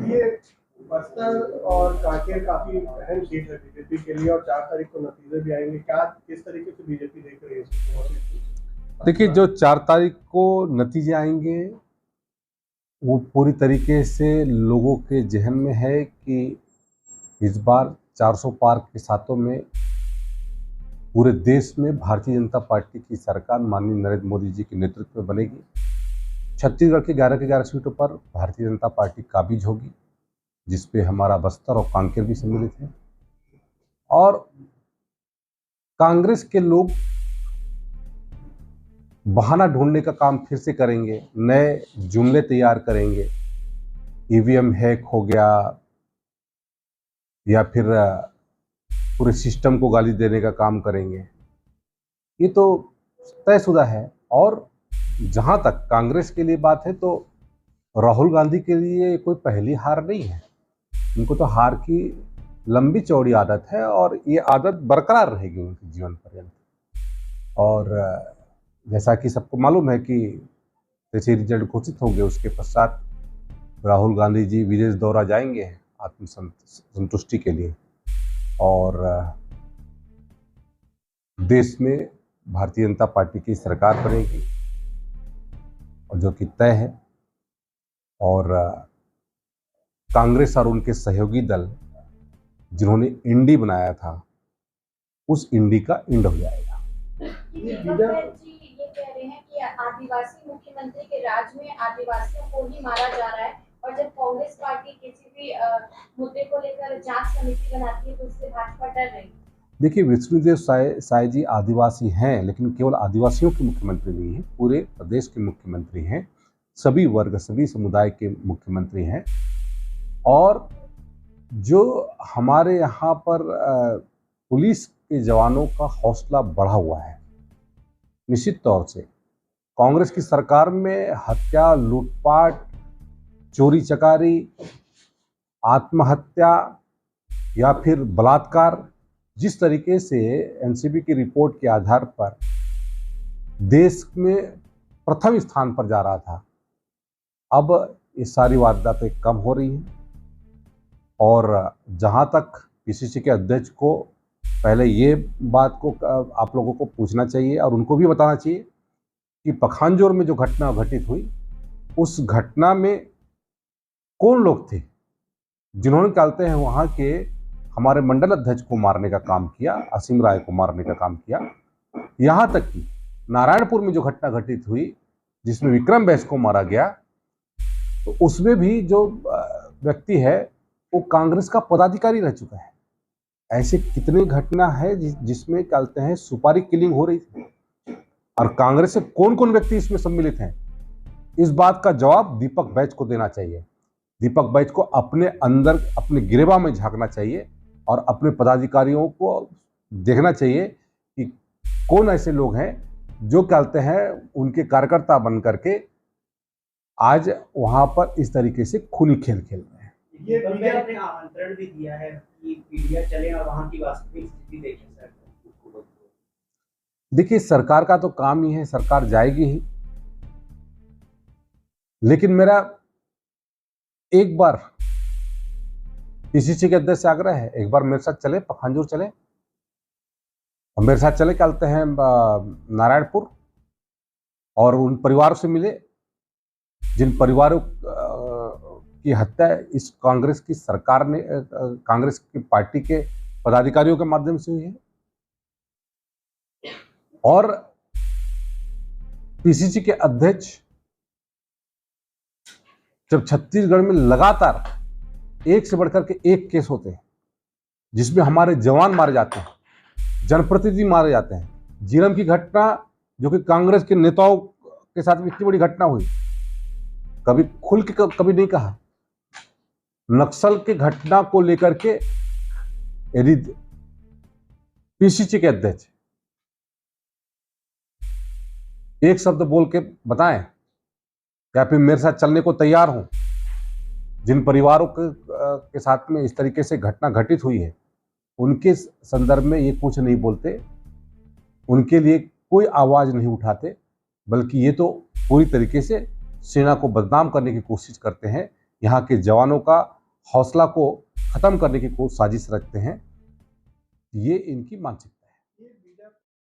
ये बस्तर और कांकेर काफी अहम सीट है बीजेपी के लिए और 4 तारीख को नतीजे भी आएंगे। क्या किस तरीके से बीजेपी देख रही है इसको? देखिए, जो 4 तारीख को नतीजे आएंगे वो पूरी तरीके से लोगों के जहन में है कि इस बार 400 पार के साथों में पूरे देश में भारतीय जनता पार्टी की सरकार माननीय नरेंद्र मोदी जी के नेतृत्व में बनेगी। छत्तीसगढ़ के 11 सीटों पर भारतीय जनता पार्टी काबिज होगी, जिसपे हमारा बस्तर और कांकेर भी सम्मिलित है। और कांग्रेस के लोग बहाना ढूंढने का काम फिर से करेंगे, नए जुमले तैयार करेंगे। ईवीएम हैक हो गया या फिर पूरे सिस्टम को गाली देने का काम करेंगे, ये तो तयशुदा है। और जहां तक कांग्रेस के लिए बात है तो राहुल गांधी के लिए कोई पहली हार नहीं है। उनको तो हार की लंबी चौड़ी आदत है और ये आदत बरकरार रहेगी उनके जीवन पर्यंत। और जैसा कि सबको मालूम है कि जैसे रिजल्ट घोषित होंगे उसके पश्चात राहुल गांधी जी विदेश दौरा जाएंगे आत्मसंतुष्टि के लिए और देश में भारतीय जनता पार्टी की सरकार बनेगी और जो कि तय है। और कांग्रेस और उनके सहयोगी दल जिन्होंने इंडी बनाया था उस इंडी का इंड हो जाएगा। ये कह रहे हैं कि आदिवासी मुख्यमंत्री के राज में आदिवासियों को ही मारा जा रहा है और जब कांग्रेस पार्टी किसी भी मुद्दे को लेकर जांच समिति बनाती है तो उससे भाजपा डर रही है। देखिए, विष्णुदेव साय जी आदिवासी हैं, लेकिन केवल आदिवासियों के मुख्यमंत्री नहीं हैं, पूरे प्रदेश के मुख्यमंत्री हैं, सभी वर्ग सभी समुदाय के मुख्यमंत्री हैं। और जो हमारे यहाँ पर पुलिस के जवानों का हौसला बढ़ा हुआ है, निश्चित तौर से कांग्रेस की सरकार में हत्या, लूटपाट, चोरी चकारी, आत्महत्या या फिर बलात्कार, जिस तरीके से एनसीबी की रिपोर्ट के आधार पर देश में प्रथम स्थान पर जा रहा था, अब ये सारी वारदातें कम हो रही हैं। और जहां तक पीसीसी के अध्यक्ष को पहले ये बात को आप लोगों को पूछना चाहिए और उनको भी बताना चाहिए कि पखांजोर में जो घटना घटित हुई उस घटना में कौन लोग थे जिन्होंने कहते हैं वहां के हमारे मंडल अध्यक्ष को मारने का काम किया, असीम राय को मारने का काम किया। यहां तक कि नारायणपुर में जो घटना घटित हुई जिसमें विक्रम बैस को मारा गया, तो उसमें भी जो व्यक्ति है वो कांग्रेस का पदाधिकारी रह चुका है। ऐसे कितने घटना है जिसमें कहते हैं सुपारी किलिंग हो रही थी और कांग्रेस से कौन कौन व्यक्ति इसमें सम्मिलित हैं, इस बात का जवाब दीपक बैच को देना चाहिए। दीपक बैच को अपने अंदर अपने गिरेबान में झांकना चाहिए और अपने पदाधिकारियों को देखना चाहिए कि कौन ऐसे लोग हैं जो कहते हैं उनके कार्यकर्ता बन करके आज वहां पर इस तरीके से खूनी खेल खेल रहे हैं। ये मीडिया ने आमंत्रण भी दिया है कि मीडिया चले और वहां की वास्तविक स्थिति देखें। सर, देखिए, सरकार का तो काम ही है, सरकार जाएगी ही, लेकिन मेरा एक बार पीसीसी के अध्यक्ष से आग्रह है, एक बार मेरे साथ चले, पखांजूर चले और मेरे साथ चले कहते हैं नारायणपुर और उन परिवारों से मिले जिन परिवारों की हत्या इस कांग्रेस की सरकार ने, कांग्रेस की पार्टी के पदाधिकारियों के माध्यम से हुई है। और पीसीसी के अध्यक्ष जब छत्तीसगढ़ में लगातार एक से बढ़कर के एक केस होते हैं जिसमें हमारे जवान मारे जाते हैं, जनप्रतिनिधि मारे जाते हैं, झीरम की घटना जो कि कांग्रेस के नेताओं के साथ इतनी बड़ी घटना हुई, कभी खुल के कभी नहीं कहा। नक्सल के घटना को लेकर के यदि पीसीसी के अध्यक्ष एक शब्द बोल के बताएं या फिर मेरे साथ चलने को तैयार हूं, जिन परिवारों के साथ में इस तरीके से घटना घटित हुई है उनके संदर्भ में ये कुछ नहीं बोलते, उनके लिए कोई आवाज नहीं उठाते, बल्कि ये तो पूरी तरीके से सेना को बदनाम करने की कोशिश करते हैं। यहाँ के जवानों का हौसला को खत्म करने की कोई साजिश रखते हैं। ये इनकी मानसिकता